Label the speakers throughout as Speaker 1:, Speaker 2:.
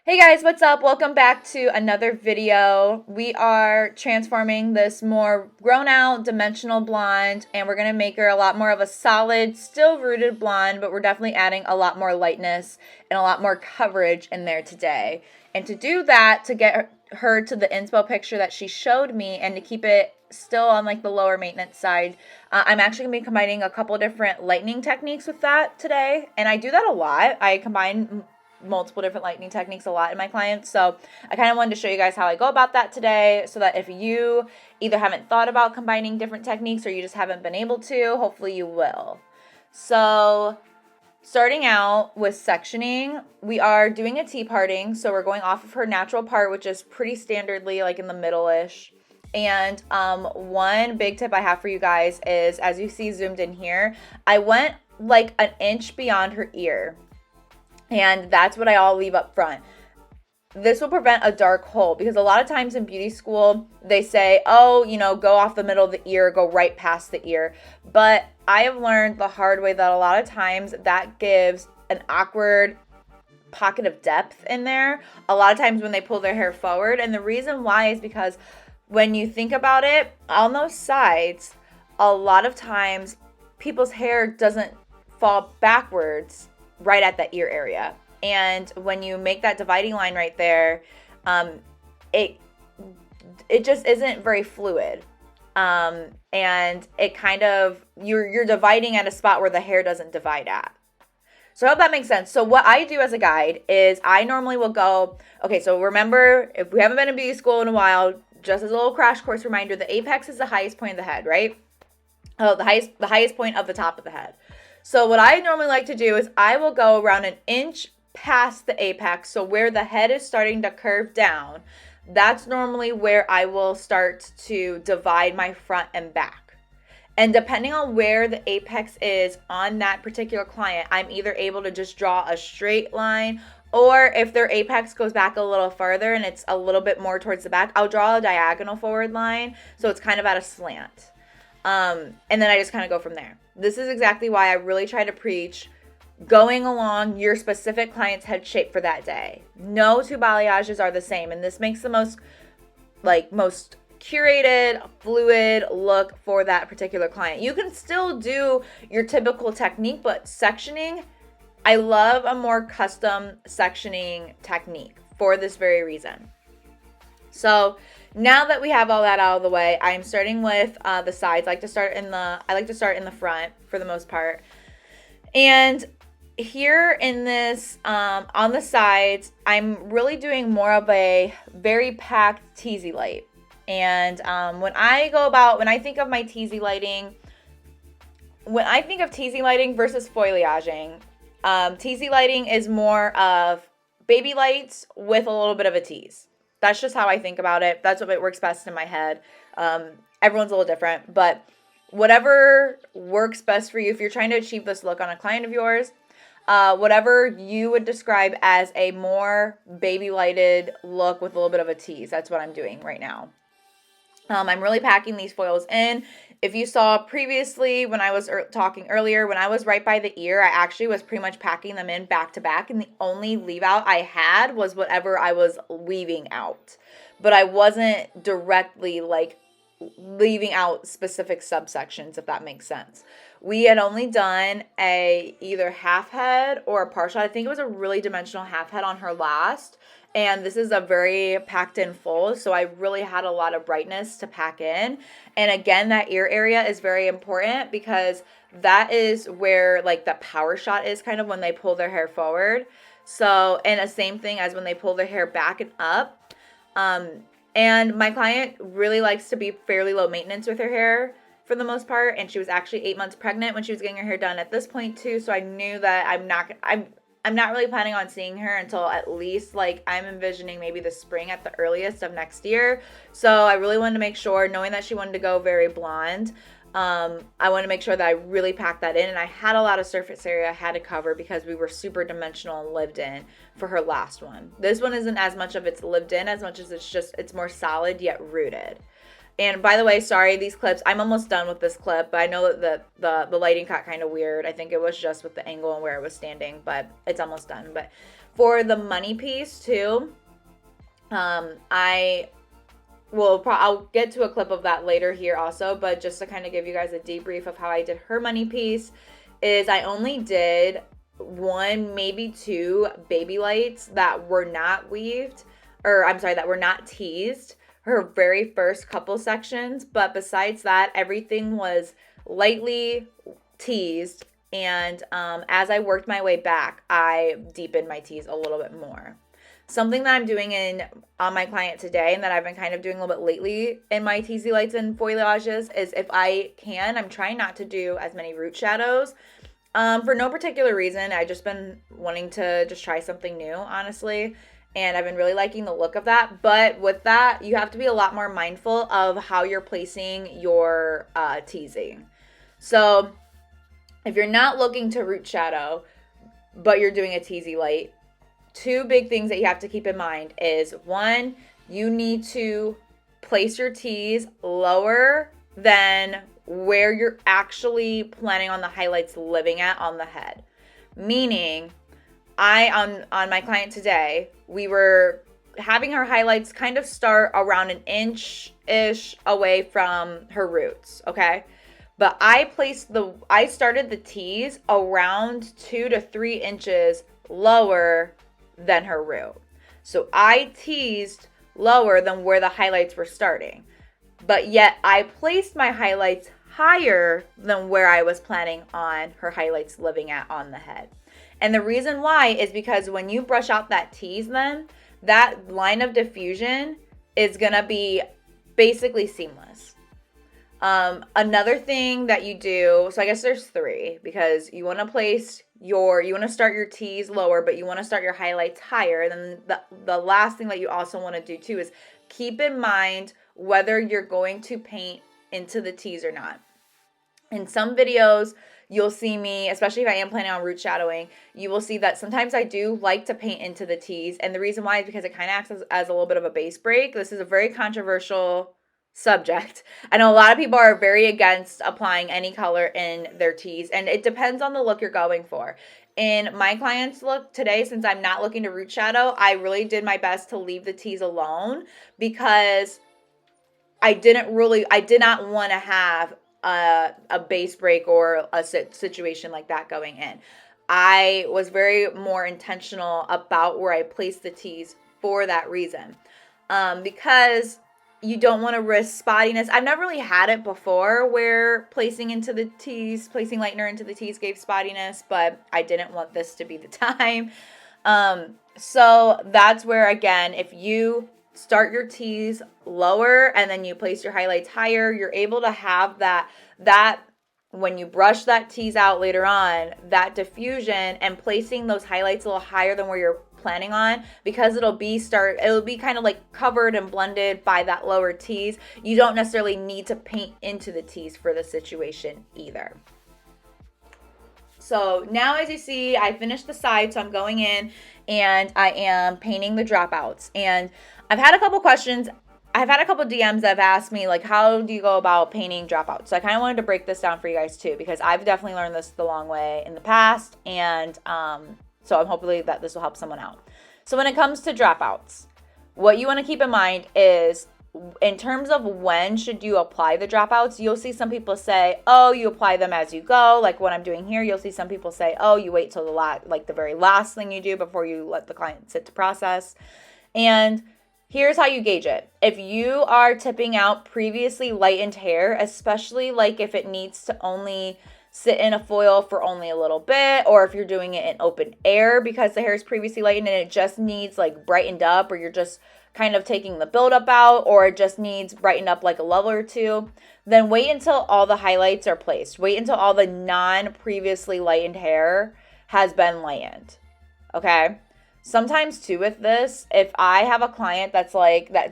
Speaker 1: Hey guys, what's up? Welcome back to another video. We are transforming this more grown out dimensional blonde, and we're going to make her a lot more of a solid, still rooted blonde, but we're definitely adding a lot more lightness and a lot more coverage in there today. And to do that, to get her to the inspo picture that she showed me and to keep it still on like the lower maintenance side, I'm actually going to be combining a couple different lightening techniques with that today. And I do that a lot. I combine multiple different lightning techniques a lot in my clients. So I kind of wanted to show you guys how I go about that today, so that if you either haven't thought about combining different techniques or you just haven't been able to, hopefully you will. So starting out with sectioning, we are doing a T-parting. So we're going off of her natural part, which is pretty standardly like in the middle-ish. And one big tip I have for you guys is, as you see zoomed in here, I went like an inch beyond her ear. And that's what I all leave up front. This will prevent a dark hole, because a lot of times in beauty school, they say, oh, go off the middle of the ear, go right past the ear. But I have learned the hard way that a lot of times that gives an awkward pocket of depth in there. A lot of times when they pull their hair forward. And the reason why is because when you think about it, on those sides, a lot of times people's hair doesn't fall backwards right at that ear area. And when you make that dividing line right there, it just isn't very fluid. And it kind of, you're dividing at a spot where the hair doesn't divide at. So I hope that makes sense. So what I do as a guide is I normally will go, okay, so remember, if we haven't been in beauty school in a while, just as a little crash course reminder, the apex is the highest point of the head, right? Oh, the highest point of the top of the head. So what I normally like to do is I will go around an inch past the apex. So where the head is starting to curve down, that's normally where I will start to divide my front and back. And depending on where the apex is on that particular client, I'm either able to just draw a straight line, or if their apex goes back a little further and it's a little bit more towards the back, I'll draw a diagonal forward line. So it's kind of at a slant. And then I just kind of go from there. This is exactly why I really try to preach going along your specific client's head shape for that day. No two balayages are the same, and this makes the most curated, fluid look for that particular client. You can still do your typical technique, but sectioning, I love a more custom sectioning technique for this very reason. So now that we have all that out of the way, I'm starting with the sides. I like to start in the front for the most part. And here in this, on the sides, I'm really doing more of a very packed Teasy light. And when I think of my Teasy lighting, when I think of Teasy lighting versus foliaging, Teasy lighting is more of baby lights with a little bit of a tease. That's just how I think about it. That's what works best in my head. Everyone's a little different, but whatever works best for you, if you're trying to achieve this look on a client of yours, whatever you would describe as a more baby lighted look with a little bit of a tease, that's what I'm doing right now. I'm really packing these foils in. If you saw previously when I was talking earlier, when I was right by the ear, I actually was pretty much packing them in back to back, and the only leave out I had was whatever I was leaving out. But I wasn't directly like leaving out specific subsections, if that makes sense. We had only done a either half head or a partial. I think it was a really dimensional half head on her last. And this is a very packed in full, so I really had a lot of brightness to pack in. And again, that ear area is very important, because that is where like the power shot is, kind of when they pull their hair forward. So, and the same thing as when they pull their hair back and up. And my client really likes to be fairly low maintenance with her hair for the most part. And she was actually 8 months pregnant when she was getting her hair done at this point too. So I knew that I'm not really planning on seeing her until at least, like, I'm envisioning maybe the spring at the earliest of next year. So I really wanted to make sure, knowing that she wanted to go very blonde, I wanted to make sure that I really packed that in. And I had a lot of surface area I had to cover because we were super dimensional and lived in for her last one. This one isn't as much of it's lived in as much as it's more solid yet rooted. And by the way, sorry, these clips, I'm almost done with this clip, but I know that the lighting got kind of weird. I think it was just with the angle and where it was standing, but it's almost done. But For the money piece too, I'll get to a clip of that later here also, but just to kind of give you guys a debrief of how I did her money piece is I only did 1, maybe 2 baby lights that were not weaved, that were not teased, her very first couple sections. But besides that, everything was lightly teased. And as I worked my way back, I deepened my tease a little bit more. Something that I'm doing on my client today, and that I've been kind of doing a little bit lately in my Teasy lights and foliages, is if I can, I'm trying not to do as many root shadows. For no particular reason. I just been wanting to just try something new, honestly. And I've been really liking the look of that. But with that, you have to be a lot more mindful of how you're placing your teasing. So if you're not looking to root shadow, but you're doing a Teasy light, 2 big things that you have to keep in mind is, 1, you need to place your tease lower than where you're actually planning on the highlights living at on the head. Meaning, on my client today, we were having her highlights kind of start around 1 inch-ish away from her roots, okay? But I started the tease around 2 to 3 inches lower than her root. So I teased lower than where the highlights were starting. But yet I placed my highlights higher than where I was planning on her highlights living at on the head. And the reason why is because when you brush out that tease, then that line of diffusion is going to be basically seamless. Another thing that you do, so I guess there's 3, because you want to start your tease lower, but you want to start your highlights higher. And then the last thing that you also want to do too is keep in mind whether you're going to paint into the tease or not. In some videos, you'll see me, especially if I am planning on root shadowing, you will see that sometimes I do like to paint into the tease. And the reason why is because it kind of acts as a little bit of a base break. This is a very controversial subject. I know a lot of people are very against applying any color in their tees, and it depends on the look you're going for. In my client's look today, since I'm not looking to root shadow, I really did my best to leave the tees alone, because I did not want to have a base break or a situation like that going in. I was very more intentional about where I placed the tees for that reason, because you don't want to risk spottiness. I've never really had it before where placing lightener into the tees gave spottiness, but I didn't want this to be the time. So that's where, again, if you start your tees lower and then you place your highlights higher, you're able to have that when you brush that tease out later on, that diffusion and placing those highlights a little higher than where you're planning on, because it'll be kind of like covered and blended by that lower tease. You don't necessarily need to paint into the tease for the situation either. So now, as you see, I finished the side, so I'm going in and I am painting the dropouts. And I've had a couple questions. I've had a couple DMs that have asked me, like, how do you go about painting dropouts? So I kind of wanted to break this down for you guys too, because I've definitely learned this the long way in the past, and so I'm hopefully that this will help someone out. So when it comes to dropouts, what you want to keep in mind is, in terms of when should you apply the dropouts, you'll see some people say, oh, you apply them as you go. Like what I'm doing here, you'll see some people say, oh, you wait till the very last thing you do before you let the client sit to process. And here's how you gauge it. If you are tipping out previously lightened hair, especially like if it needs to only sit in a foil for only a little bit, or if you're doing it in open air because the hair is previously lightened and it just needs like brightened up, or you're just kind of taking the buildup out, or it just needs brightened up like a level or two, then wait until all the highlights are placed. Wait until all the non-previously lightened hair has been lightened, okay? Sometimes too with this, if I have a client that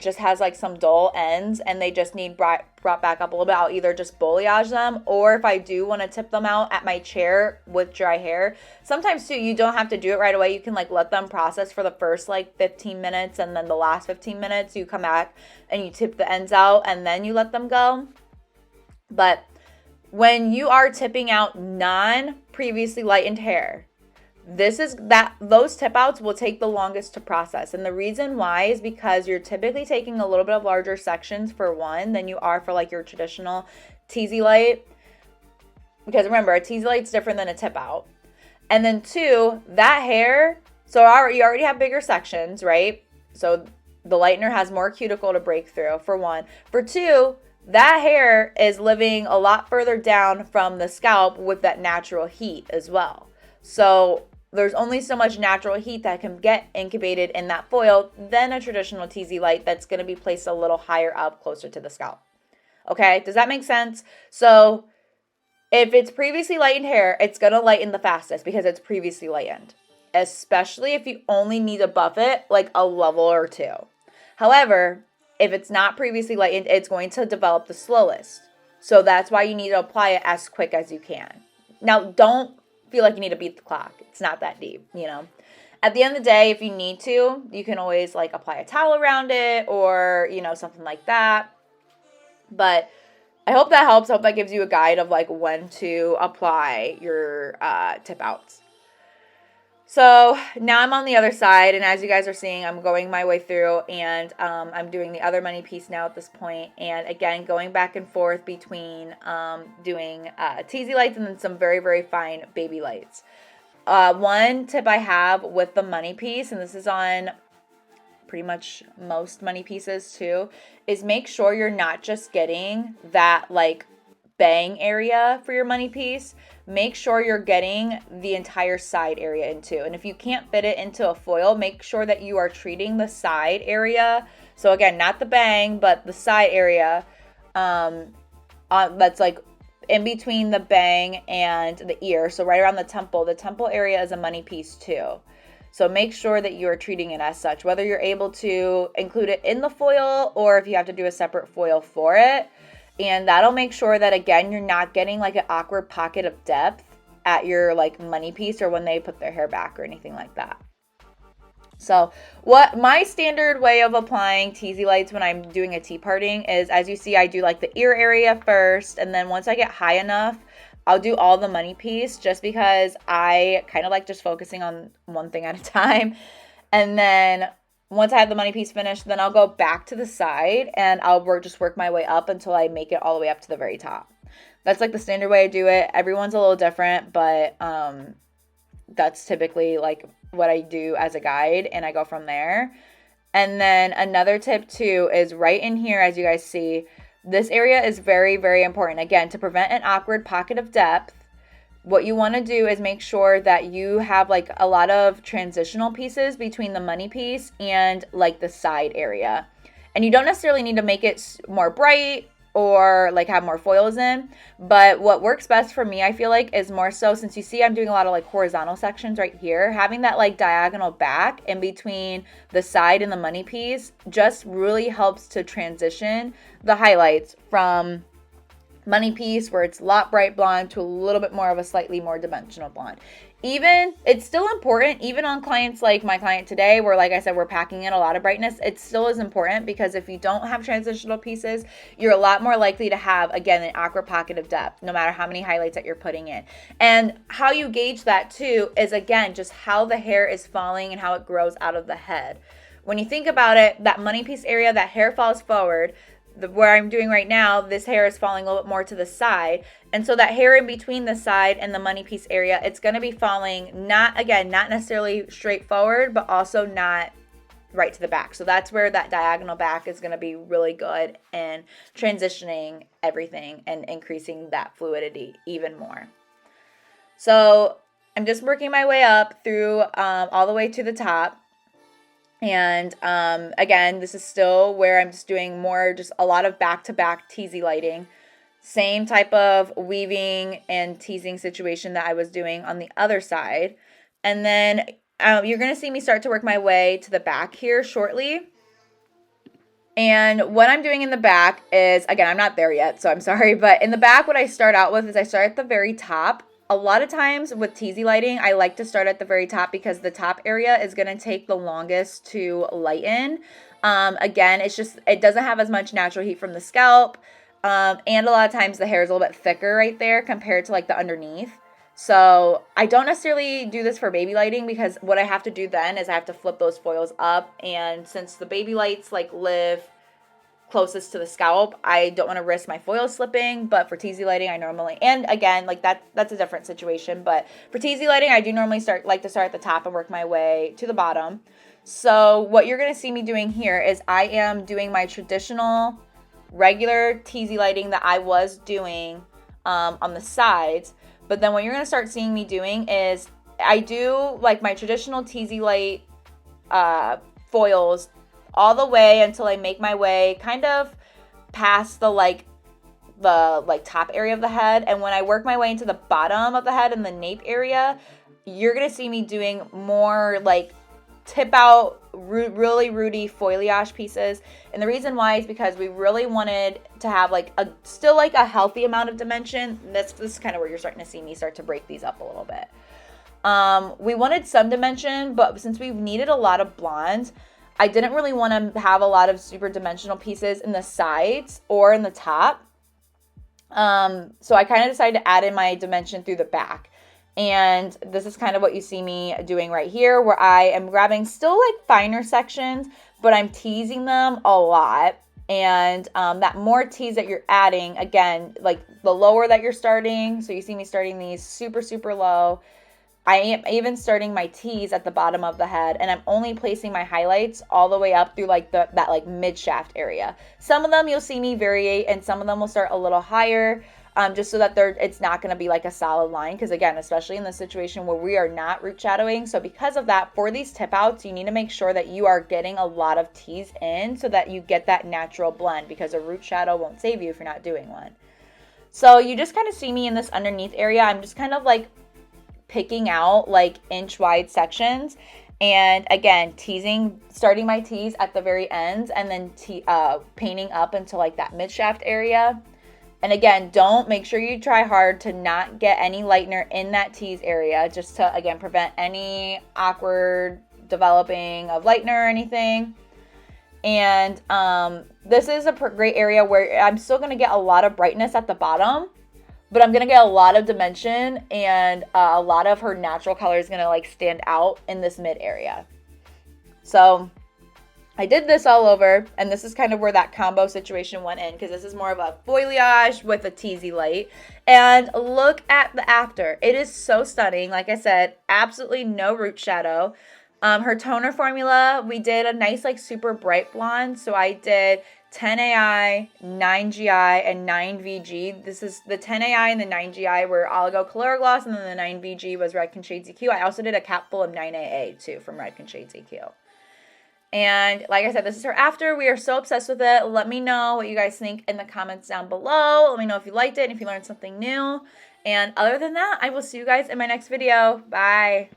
Speaker 1: just has like some dull ends and they just need brought back up a little bit, I'll either just balayage them, or if I do want to tip them out at my chair with dry hair, sometimes too, you don't have to do it right away. You can like let them process for the first like 15 minutes, and then the last 15 minutes you come back and you tip the ends out and then you let them go. But when you are tipping out non-previously lightened hair, those tip outs will take the longest to process. And the reason why is because you're typically taking a little bit of larger sections for one than you are for like your traditional teasy light. Because remember, a teasy light's different than a tip out. And then two, that hair, so you already have bigger sections, right? So the lightener has more cuticle to break through, for one. For two, that hair is living a lot further down from the scalp with that natural heat as well. So there's only so much natural heat that can get incubated in that foil than a traditional teasy light that's going to be placed a little higher up, closer to the scalp. Okay, does that make sense? So if it's previously lightened hair, it's going to lighten the fastest because it's previously lightened, especially if you only need to buff it like a level or two. However, if it's not previously lightened, it's going to develop the slowest. So that's why you need to apply it as quick as you can. Now, don't feel like you need to beat the clock. It's not that deep, you know. At the end of the day, if you need to, you can always like apply a towel around it or, you know, something like that. But I hope that helps. I hope that gives you a guide of like when to apply your tip outs. So now I'm on the other side, and as you guys are seeing, I'm going my way through, and I'm doing the other money piece now at this point. And again, going back and forth between doing teasy lights and then some very, very fine baby lights. One tip I have with the money piece, and this is on pretty much most money pieces too, is make sure you're not just getting that like bang area for your money piece. Make sure you're getting the entire side area in too. And if you can't fit it into a foil, make sure that you are treating the side area. So again, not the bang, but the side area that's like in between the bang and the ear. So right around the temple. The temple area is a money piece too. So make sure that you are treating it as such, whether you're able to include it in the foil or if you have to do a separate foil for it. And that'll make sure that, again, you're not getting like an awkward pocket of depth at your like money piece or when they put their hair back or anything like that. So what my standard way of applying teasy lights when I'm doing a tea parting is, as you see, I do like the ear area first. And then once I get high enough, I'll do all the money piece just because I kind of like just focusing on one thing at a time. And then once I have the money piece finished, then I'll go back to the side and I'll just work my way up until I make it all the way up to the very top. That's like the standard way I do it. Everyone's a little different, but that's typically like what I do as a guide, and I go from there. And then another tip too is right in here, as you guys see, this area is very, very important. Again, to prevent an awkward pocket of depth, what you want to do is make sure that you have like a lot of transitional pieces between the money piece and like the side area. And you don't necessarily need to make it more bright or like have more foils in, but what works best for me, I feel like, is more so, since you see I'm doing a lot of like horizontal sections right here, having that like diagonal back in between the side and the money piece just really helps to transition the highlights from money piece where it's a lot bright blonde to a little bit more of a slightly more dimensional blonde. Even, it's still important, even on clients like my client today, where like I said, we're packing in a lot of brightness, it still is important, because if you don't have transitional pieces, you're a lot more likely to have, again, an awkward pocket of depth, no matter how many highlights that you're putting in. And how you gauge that too is, again, just how the hair is falling and how it grows out of the head. When you think about it, that money piece area, that hair falls forward. Where I'm doing right now, this hair is falling a little bit more to the side. And so that hair in between the side and the money piece area, it's going to be falling not necessarily straight forward, but also not right to the back. So that's where that diagonal back is going to be really good in transitioning everything and increasing that fluidity even more. So I'm just working my way up through all the way to the top. And again, this is still where I'm just doing more, just a lot of back-to-back teasy lighting. Same type of weaving and teasing situation that I was doing on the other side. And then you're going to see me start to work my way to the back here shortly. And what I'm doing in the back is, again, I'm not there yet, so I'm sorry. But in the back, what I start out with is I start at the very top. A lot of times with teasy lighting, I like to start at the very top because the top area is going to take the longest to lighten. Again, it doesn't have as much natural heat from the scalp. And a lot of times the hair is a little bit thicker right there compared to like the underneath. So I don't necessarily do this for baby lighting, because what I have to do then is I have to flip those foils up, and since the baby lights like live closest to the scalp, I don't want to risk my foil slipping. But for teasy lighting, I normally, and again, like that's a different situation, but for teasy lighting, I do normally like to start at the top and work my way to the bottom. So what you're going to see me doing here is I am doing my traditional regular teasy lighting that I was doing on the sides. But then what you're going to start seeing me doing is I do like my traditional teasy light foils all the way until I make my way kind of past the top area of the head. And when I work my way into the bottom of the head and the nape area, you're going to see me doing more like tip out really rooty foliage pieces. And the reason why is because we really wanted to have like still a healthy amount of dimension. This is kind of where you're starting to see me start to break these up a little bit. We wanted some dimension, but since we've needed a lot of blondes, I didn't really want to have a lot of super dimensional pieces in the sides or in the top. So I kind of decided to add in my dimension through the back. And this is kind of what you see me doing right here, where I am grabbing still like finer sections, but I'm teasing them a lot. And that more tease that you're adding, again, like the lower that you're starting. So you see me starting these super, super low. I am even starting my tease at the bottom of the head, and I'm only placing my highlights all the way up through like that like mid shaft area. Some of them you'll see me variate, and some of them will start a little higher, just so that it's not going to be like a solid line. Because again, especially in the situation where we are not root shadowing, so because of that, for these tip outs, you need to make sure that you are getting a lot of tease in so that you get that natural blend, because a root shadow won't save you if you're not doing one. So you just kind of see me in this underneath area. I'm just kind of like picking out like inch wide sections, and again starting my tease at the very ends, and then painting up into like that mid shaft area. And again, make sure you try hard to not get any lightener in that tease area, just to again prevent any awkward developing of lightener or anything. And this is a great area where I'm still going to get a lot of brightness at the bottom, but I'm going to get a lot of dimension, and a lot of her natural color is going to like stand out in this mid area. So I did this all over, and this is kind of where that combo situation went in, because this is more of a foliage with a teasy light. And look at the after. It is so stunning. Like I said, absolutely no root shadow. Her toner formula, we did a nice like super bright blonde. So I did 10 AI, 9 GI, and 9 VG. This is the 10 AI and the 9 GI were Oligo Color Gloss, and then the 9 VG was Redken Shades EQ. I also did a cap full of 9 AA too from Redken Shades EQ. And like I said, this is her after. We are so obsessed with it. Let me know what you guys think in the comments down below. Let me know if you liked it and if you learned something new. And other than that, I will see you guys in my next video. Bye.